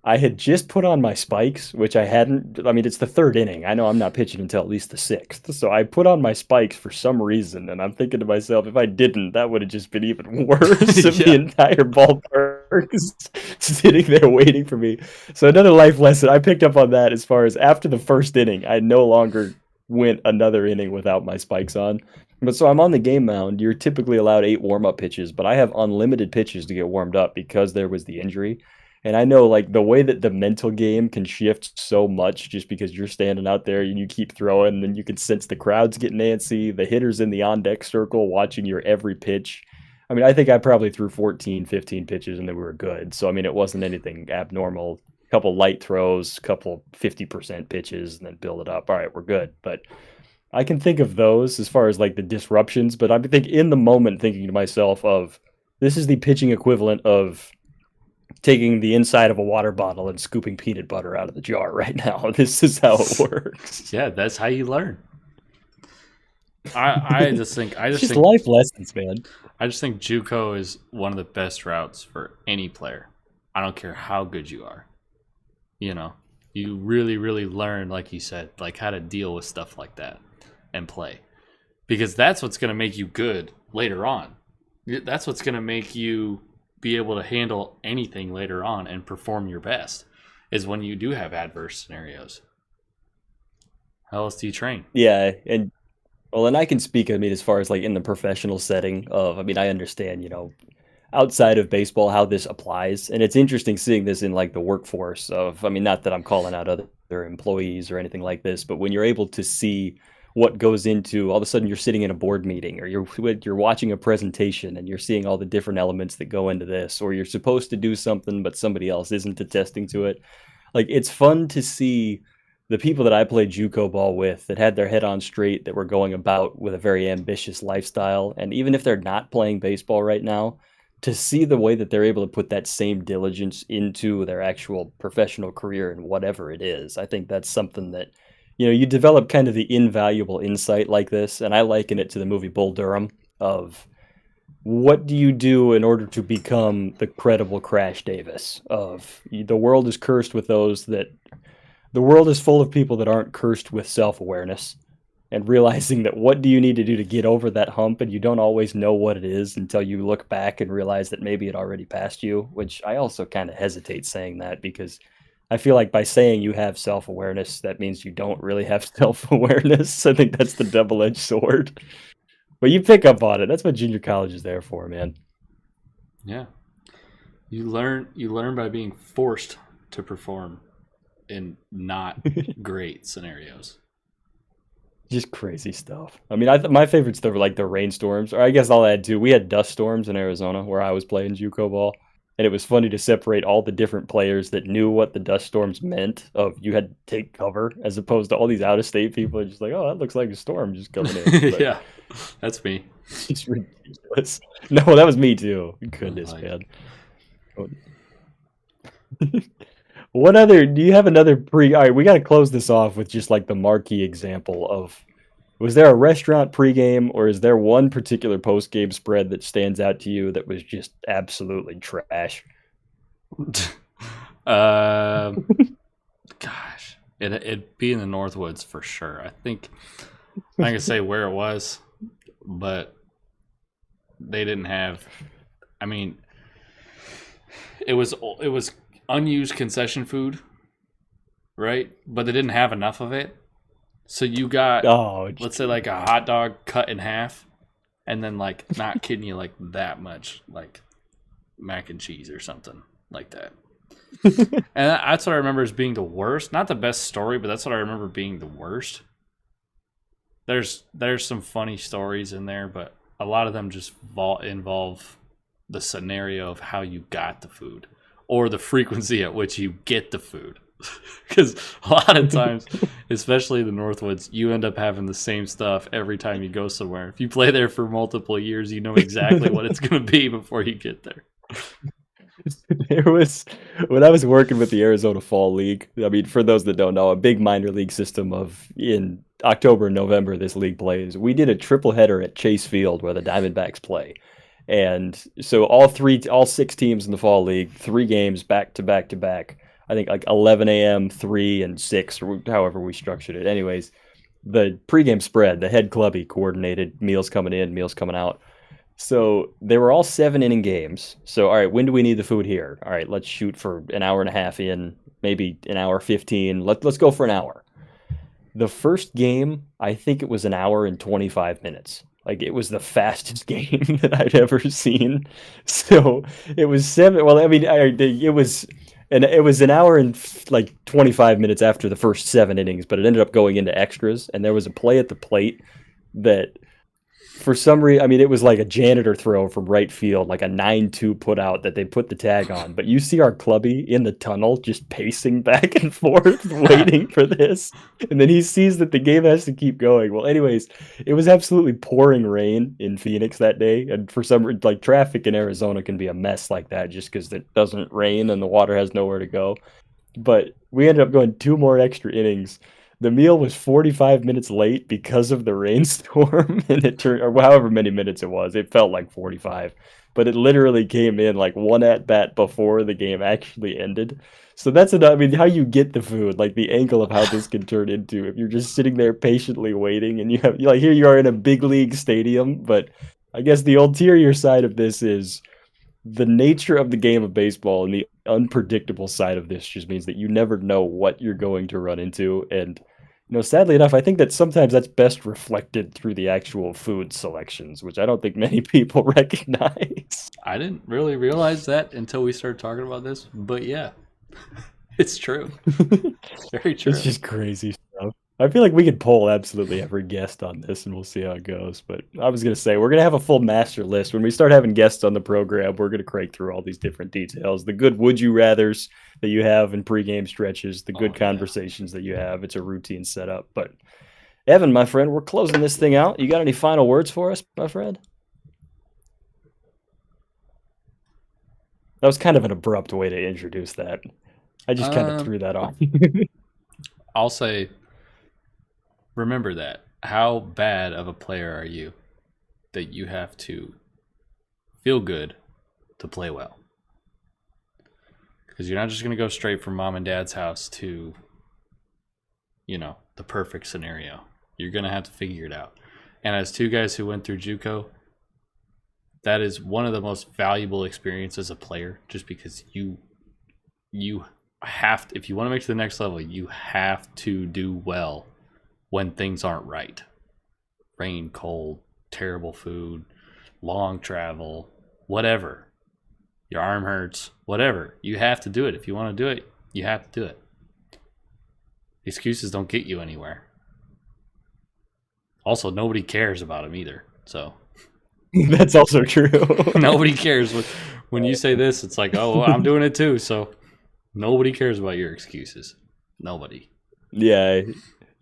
I had just put on my spikes, which I hadn't. I mean, it's the third inning. I know I'm not pitching until at least the sixth. So I put on my spikes for some reason, and I'm thinking to myself, if I didn't, that would have just been even worse if the Yeah. entire ballpark is sitting there waiting for me. So another life lesson I picked up on that as far as after the first inning, I no longer went another inning without my spikes on. But so I'm on the game mound. You're typically allowed 8 warm up pitches, but I have unlimited pitches to get warmed up because there was the injury. And I know like the way that the mental game can shift so much just because you're standing out there and you keep throwing and you can sense the crowd's getting antsy, the hitters in the on deck circle watching your every pitch. I mean, I think I probably threw 14, 15 pitches and they were good. So I mean, it wasn't anything abnormal. A couple light throws, couple 50% pitches and then build it up. All right, we're good. But I can think of those as far as like the disruptions, but I think in the moment thinking to myself of this is the pitching equivalent of taking the inside of a water bottle and scooping peanut butter out of the jar right now. This is how it works. Yeah, that's how you learn. I just think It's just life lessons, man. I just think JUCO is one of the best routes for any player. I don't care how good you are. You know, you really, really learn, like you said, like how to deal with stuff like that and play. Because that's what's going to make you good later on. That's what's going to make you be able to handle anything later on and perform your best is when you do have adverse scenarios. How else do you train? Yeah, and well, and I can speak. I mean, as far as like in the professional setting of, I mean, I understand. outside of baseball how this applies. And it's interesting seeing this in like the workforce of, I mean, not that I'm calling out other employees or anything like this, but when you're able to see what goes into, all of a sudden you're sitting in a board meeting or you're watching a presentation and you're seeing all the different elements that go into this, or you're supposed to do something but somebody else isn't attesting to it. Like it's fun to see the people that I played JUCO ball with that had their head on straight, that were going about with a very ambitious lifestyle, and even if they're not playing baseball right now, to see the way that they're able to put that same diligence into their actual professional career and whatever it is, I think that's something that, you develop kind of the invaluable insight like this, and I liken it to the movie Bull Durham of what do you do in order to become the credible Crash Davis of the world is cursed with those that the world is full of people that aren't cursed with self-awareness, and realizing that what do you need to do to get over that hump, and you don't always know what it is until you look back and realize that maybe it already passed you, which I also kind of hesitate saying that because I feel like by saying you have self-awareness, that means you don't really have self-awareness. I think that's the double-edged sword. But you pick up on it. That's what junior college is there for, man. Yeah. You learn by being forced to perform in not great scenarios. Just crazy stuff. I mean, my favorites were like the rainstorms, or I guess I'll add too. We had dust storms in Arizona where I was playing JUCO ball, and it was funny to separate all the different players that knew what the dust storms meant. Of you had to take cover, as opposed to all these out of state people are just like, oh, that looks like a storm just coming in. But Yeah, that's me. it's ridiculous. No, that was me too. Goodness, Like, man. What other? Do you have another pre? All right, we got to close this off with just like the marquee example of, was there a restaurant pregame, or is there one particular postgame spread that stands out to you that was just absolutely trash? um, gosh, it'd be in the Northwoods for sure. I think I can say where it was, but they didn't have. I mean, it was unused concession food, right? But they didn't have enough of it. So you got, Oh, let's say, like a hot dog cut in half, and then, like, not kidding you, like that much, like mac and cheese or something like that. And that's what I remember as being the worst. Not the best story, but that's what I remember being the worst. There's some funny stories in there, but a lot of them just involve the scenario of how you got the food or the frequency at which you get the food. Because a lot of times, especially in the Northwoods, you end up having the same stuff every time you go somewhere. If you play there for multiple years, you know exactly what it's going to be before you get there. there was when I was working with the Arizona Fall League. I mean, for those that don't know, a big minor league system of in October and November this league plays. We did a triple header at Chase Field where the Diamondbacks play. And so all six teams in the fall league, 3 games back to back to back. I think like 11 a.m., 3 and 6, or however we structured it. Anyways, the pregame spread, the head clubby coordinated meals coming in, meals coming out. So they were all 7 inning games. So, all right, when do we need the food here? All right, let's shoot for an hour and a half in, maybe an hour 15. Let's go for an hour. The first game, I think it was an hour and 25 minutes. Like it was the fastest game that I'd ever seen. So it was seven. Well, I mean, it was an hour and like 25 minutes after the first 7 innings, but it ended up going into extras. And there was a play at the plate that, for some reason, I mean, it was like a janitor throw from right field, like a 9-2 put out that they put the tag on. But you see our clubby in the tunnel just pacing back and forth, waiting for this. And then he sees that the game has to keep going. Well, anyways, it was absolutely pouring rain in Phoenix that day. And for some reason, like traffic in Arizona can be a mess like that just because it doesn't rain and the water has nowhere to go. But we ended up going 2 more extra innings. The meal was 45 minutes late because of the rainstorm, and it turned, or however many minutes it was. It felt like 45, but it literally came in like one at bat before the game actually ended. So that's I mean, how you get the food, like the angle of how this can turn into if you're just sitting there patiently waiting, and you have like here you are in a big league stadium. But I guess the ulterior side of this is the nature of the game of baseball, and the unpredictable side of this just means that you never know what you're going to run into. And Sadly enough, I think that sometimes that's best reflected through the actual food selections, which I don't think many people recognize. I didn't really realize that until we started talking about this, but yeah, it's true. Very true. It's just crazy stuff. I feel like we could poll absolutely every guest on this and we'll see how it goes. But I was going to say, we're going to have a full master list. When we start having guests on the program, we're going to crank through all these different details. The good would you rathers that you have in pregame stretches, the good conversations that you have. It's a routine setup. But Evan, my friend, we're closing this thing out. You got any final words for us, my friend? That was kind of an abrupt way to introduce that. I just kind of threw that off. I'll say, remember that. How bad of a player are you that you have to feel good to play well? Because you're not just going to go straight from mom and dad's house to, the perfect scenario. You're going to have to figure it out. And as two guys who went through JUCO, that is one of the most valuable experiences as a player, just because you have to, if you want to make it to the next level, you have to do well when things aren't right. Rain, cold, terrible food, long travel, whatever. Your arm hurts, whatever. You have to do it. If you want to do it, you have to do it. Excuses don't get you anywhere. Also, nobody cares about them either. So that's also true. Nobody cares when you say this. It's like, oh, I'm doing it too. So nobody cares about your excuses. Nobody. Yeah.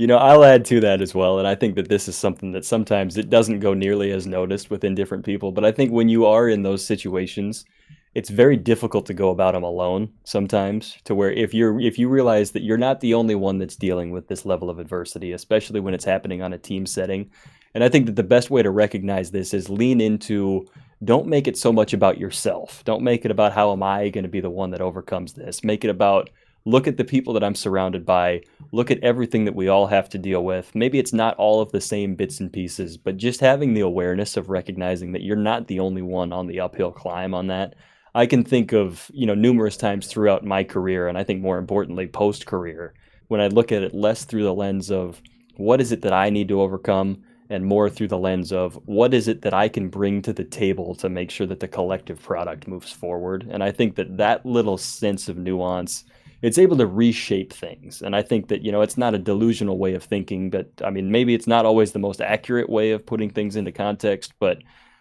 I'll add to that as well. And I think that this is something that sometimes it doesn't go nearly as noticed within different people. But I think when you are in those situations, it's very difficult to go about them alone sometimes, to where if you realize that you're not the only one that's dealing with this level of adversity, especially when it's happening on a team setting. And I think that the best way to recognize this is lean into, don't make it so much about yourself. Don't make it about how am I going to be the one that overcomes this. Make it about, look at the people that I'm surrounded by. Look at everything that we all have to deal with. Maybe it's not all of the same bits and pieces, but just having the awareness of recognizing that you're not the only one on the uphill climb on that. I can think of, numerous times throughout my career, and I think more importantly, post-career, when I look at it less through the lens of what is it that I need to overcome, and more through the lens of what is it that I can bring to the table to make sure that the collective product moves forward. And I think that little sense of nuance, it's able to reshape things. And I think that, it's not a delusional way of thinking, but I mean, maybe it's not always the most accurate way of putting things into context, but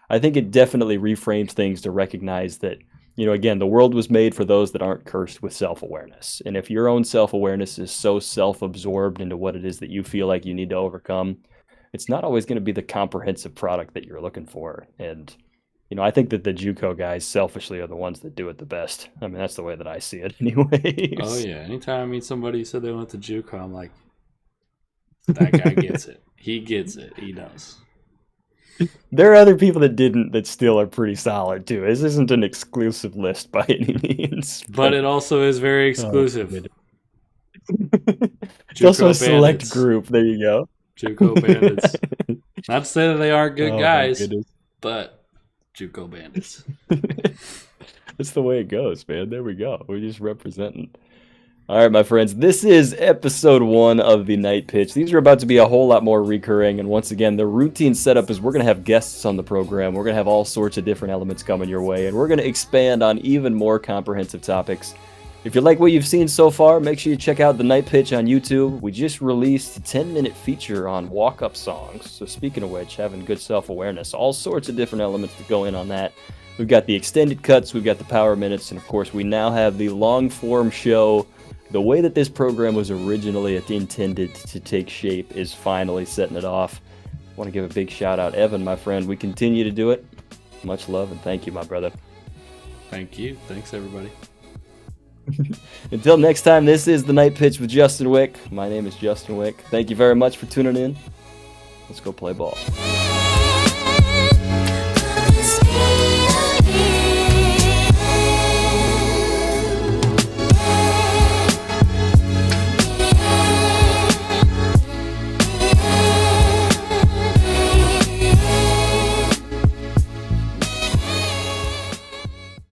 I think it definitely reframes things to recognize that, again, the world was made for those that aren't cursed with self-awareness. And if your own self-awareness is so self-absorbed into what it is that you feel like you need to overcome, it's not always going to be the comprehensive product that you're looking for. And, I think that the JUCO guys selfishly are the ones that do it the best. I mean, that's the way that I see it anyways. Oh, yeah. Anytime I meet somebody who said they went to JUCO, I'm like, that guy gets it. He gets it. He does. There are other people that didn't that still are pretty solid, too. This isn't an exclusive list by any means. But it also is very exclusive. It's also a select group. There you go. JUCO bandits. Not to say that they aren't good guys, but JUCO bandits. That's the way it goes, man. There we go. We're just representing. All right, my friends, this is episode 1 of the Night Pitch. These are about to be a whole lot more recurring, and once again, the routine setup is we're going to have guests on the program. We're going to have all sorts of different elements coming your way, and we're going to expand on even more comprehensive topics. If you like what you've seen so far, make sure you check out the Night Pitch on YouTube. We just released a 10-minute feature on walk-up songs, so speaking of which, having good self-awareness, all sorts of different elements to go in on that. We've got the extended cuts, we've got the power minutes, and of course, we now have the long-form show. The way that this program was originally intended to take shape is finally setting it off. I want to give a big shout out, Evan, my friend. We continue to do it. Much love and thank you, my brother. Thank you. Thanks, everybody. Until next time, this is the Night Pitch with Justin Wick. My name is Justin Wick. Thank you very much for tuning in. Let's go play ball.